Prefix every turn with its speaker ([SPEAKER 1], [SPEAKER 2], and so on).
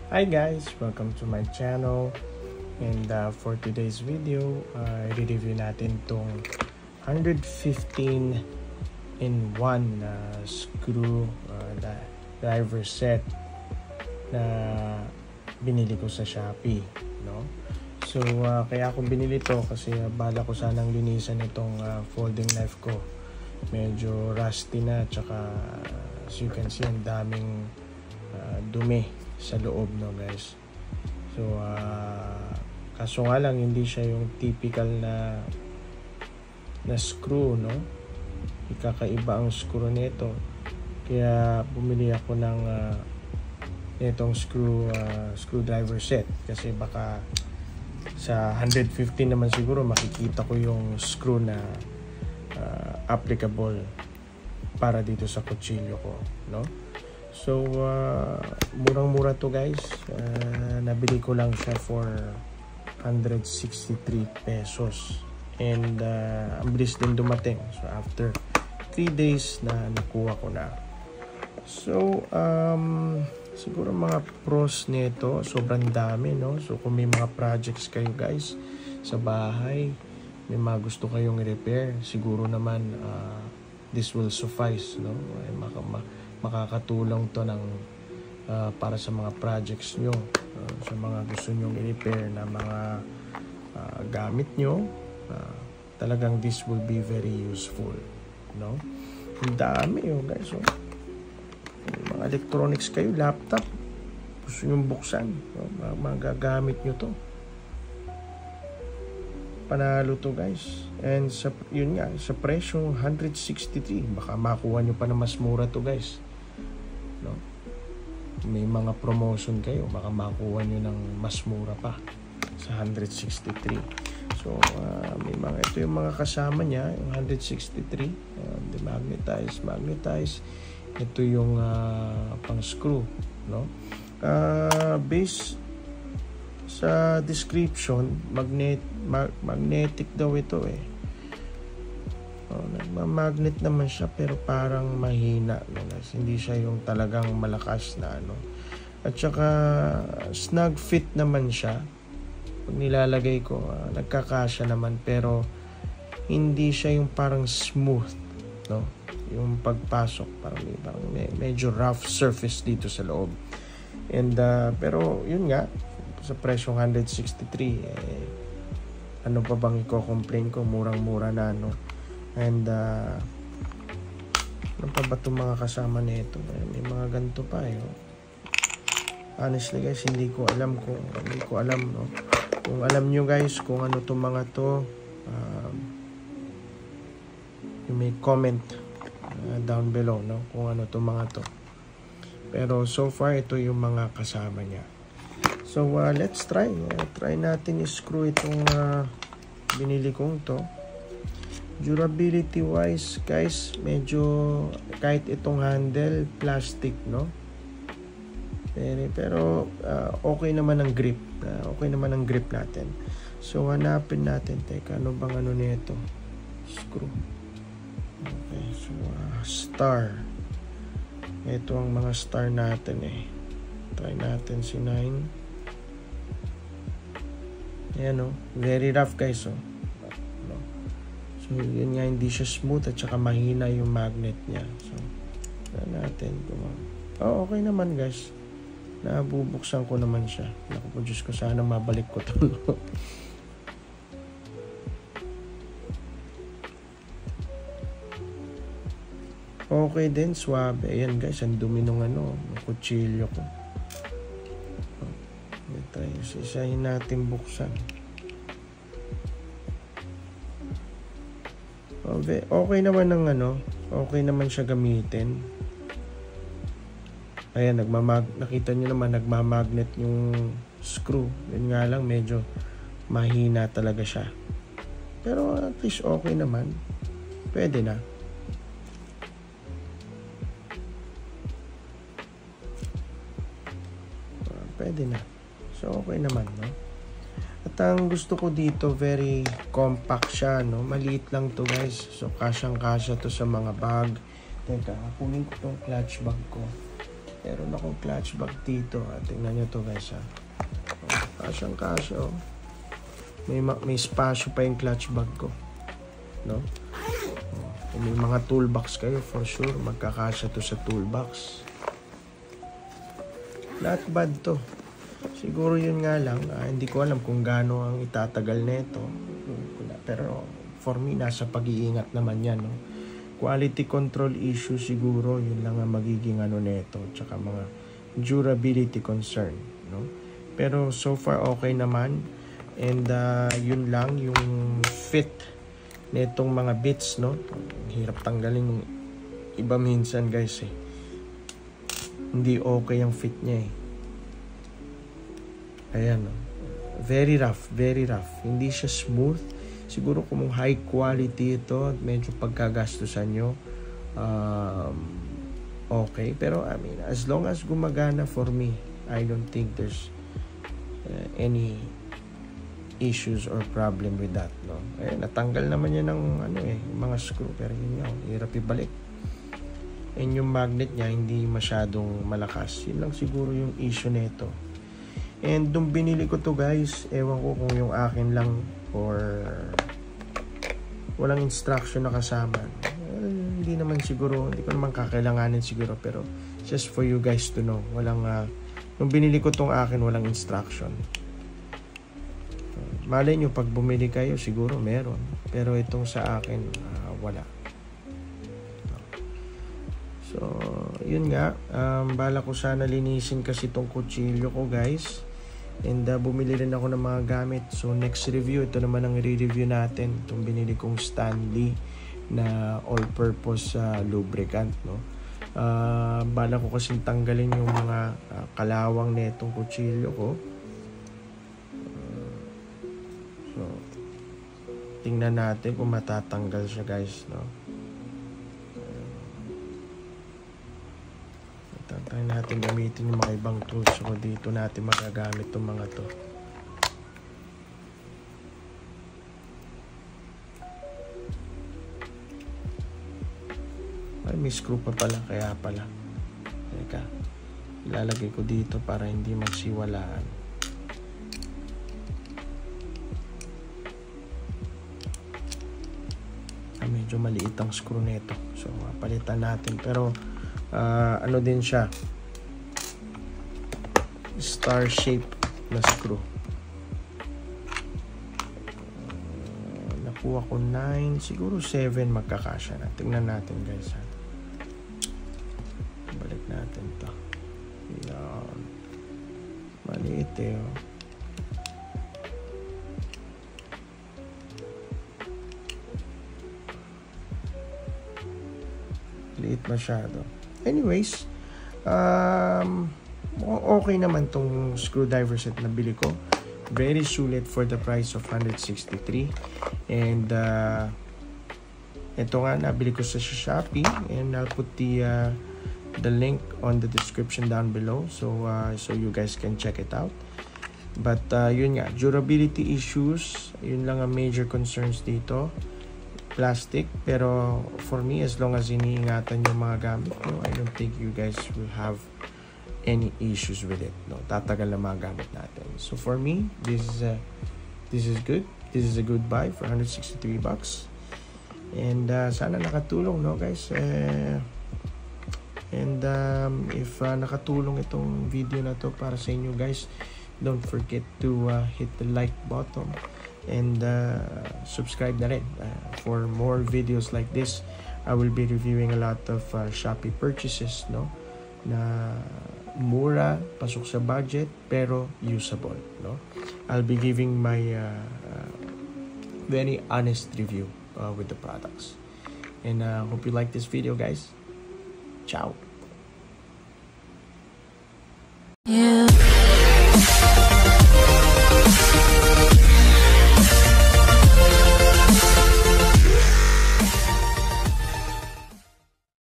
[SPEAKER 1] Hi guys, welcome to my channel. And for today's video, i-review natin tong 115 in 1 screw driver set na binili ko sa Shopee, no? So kaya ako binili to kasi bala ko sanang linisan itong folding knife ko. Medyo rusty na, tsaka as you can see, ang daming dumi sa loob, no guys. So kaso nga lang hindi siya yung typical na screw, no? Ikakaiba ang screw nito, kaya bumili ako ng itong screwdriver set kasi baka sa 115 naman siguro makikita ko yung screw na applicable para dito sa kutsilyo ko, no? So murang-mura to guys. Nabili ko lang siya for 163 pesos and ang bilis din dumating. So after 3 days na nakuha ko na. So siguro mga pros nito, sobrang dami, no? So kung may mga projects kayo guys sa bahay, may mga gusto kayong i-repair, siguro naman this will suffice, no? Makakatulong to ng para sa mga projects nyo, sa mga gusto nyong i-repair na mga gamit nyo. Talagang this will be very useful, no? Ang dami guys, oh. Mga electronics kayo, laptop, gusto nyong buksan, magagamit nyo to, panalo to guys. And sa yun nga, sa presyo 163, baka makuha nyo pa na mas mura to guys, no? May mga promotion kayo, baka makuha nyo ng mas mura pa sa 163. So may mga, ito yung mga kasama niya, yung 163, magnetize. Ito yung pang screw, no? Base sa description, magnetic daw ito nagmamagnet naman siya, pero parang mahina, no? Hindi siya yung talagang malakas na ano. At saka snug fit naman siya. Pag nilalagay ko, nagkakasya naman, pero hindi siya yung parang smooth, no? Yung pagpasok parang medyo rough surface dito sa loob. And pero yun nga, sa presyong 163, ano pa bang i-complain ko, murang-mura na, no? And ano pa ba itong mga kasama nito? May mga ganito pa honestly guys, hindi ko alam, no? Kung alam nyo guys kung ano itong mga to, you may comment down below, no? Kung ano itong mga to. Pero so far ito yung mga kasama niya. So let's try natin i-screw itong binili kong to. Durability wise guys, medyo kahit itong handle plastic, no? Pero okay naman ang grip. Natin. So hanapin natin, teka, ano bang ano nito? Screw. Okay, so star. Ito ang mga star natin Try natin si 9. Ayan, very rough guys, no? So yun nga, hindi siya smooth at saka mahina yung magnet niya. So natin okay naman guys. Nabubuksan ko naman siya. Naku po Diyos ko, sana mabalik ko to. Okay din, swabe. Ayan guys, ang dumi nung kutsilyo ko. Isahin natin buksan. Okay naman okay naman siya gamitin. Ayan, nakita nyo naman, nagmamagnet yung screw. Yun nga lang, medyo mahina talaga siya. Pero at least okay naman. Pwede na. Pwede na. So okay naman, no? At ang gusto ko dito, very compact siya, no? Maliit lang to guys. So kasyang-kasya to sa mga bag. Teka, kunin ko tong clutch bag ko. Meron akong clutch bag dito. Tingnan nyo to guys ha. Kasyang kasya. May spasyo pa yung clutch bag ko. No? Kung may mga toolbox kayo, for sure, magkakasya to sa toolbox. Not bad to. Siguro yun nga lang, hindi ko alam kung gaano ang itatagal nito. Pero for me, nasa pag-iingat naman yan. No? Quality control issue siguro, yun lang ang magiging ano nito. Tsaka mga durability concern. No? Pero so far okay naman. And yun lang, yung fit nitong mga bits. No? Hirap tanggalin yung iba minsan guys eh. Hindi okay ang fit niya eh. Ayan, no? Very rough, very rough. Hindi siya smooth. Siguro kung high quality ito, medyo pagkagastusan nyo, okay. Pero I mean, as long as gumagana for me, I don't think there's any issues or problem with that. No? Natanggal naman yan ng mga screw. Pero yun nga, hirap ibalik. And yung magnet niya, hindi masyadong malakas. Yun lang siguro yung issue nito. And nung binili ko to guys, ewan ko kung yung akin lang or walang instruction na kasama. Hindi naman siguro, hindi ko naman kakailanganin siguro, pero just for you guys to know, walang nung binili ko tong akin, walang instruction. Malay nyo, pag bumili kayo, siguro meron. Pero itong sa akin, wala. So, yun nga. Bala ko sana linisin kasi itong kutsilyo ko guys. And bumili rin ako ng mga gamit. So next review, ito naman ang i-review natin. Itong binili kong Stanley na all-purpose lubricant. No? Bala ko kasing tanggalin yung mga kalawang na itong kutsilyo ko. So tingnan natin kung matatanggal siya guys. No? Try natin gamitin yung mga ibang tools. So dito natin magagamit itong mga to. Ay, may screw pa pala. Kaya pala. Teka. Ilalagay ko dito para hindi magsiwalaan. Medyo maliit ang screw nito. So palitan natin. Pero ano din siya, star shape na screw. Nakuha ko 9, siguro 7 magkakasya na. Tingnan natin guys ha. Balik natin to. Yan, maliit eh oh. Liit masyado. Anyways, okay naman tong screwdriver set na bili ko. Very sulit for the price of 163. And ito nga, nabili ko sa Shopee. And I'll put the link on the description down below. So you guys can check it out. But yun nga, durability issues. Yun lang ang major concerns dito. Plastic, pero for me, as long as iniingatan yung mga gamit nyo, I don't think you guys will have any issues with it. No, tatagal na mga gamit natin. So for me, this is good. This is a good buy for 163 bucks. And sana nakatulong, no guys. If nakatulong itong video na to para sa inyo guys, don't forget to hit the like button. And subscribe na rin for more videos like this. I will be reviewing a lot of Shopee purchases, no, na mura, pasok sa budget, pero usable, no. I'll be giving my very honest review with the products. And hope you like this video guys. Ciao.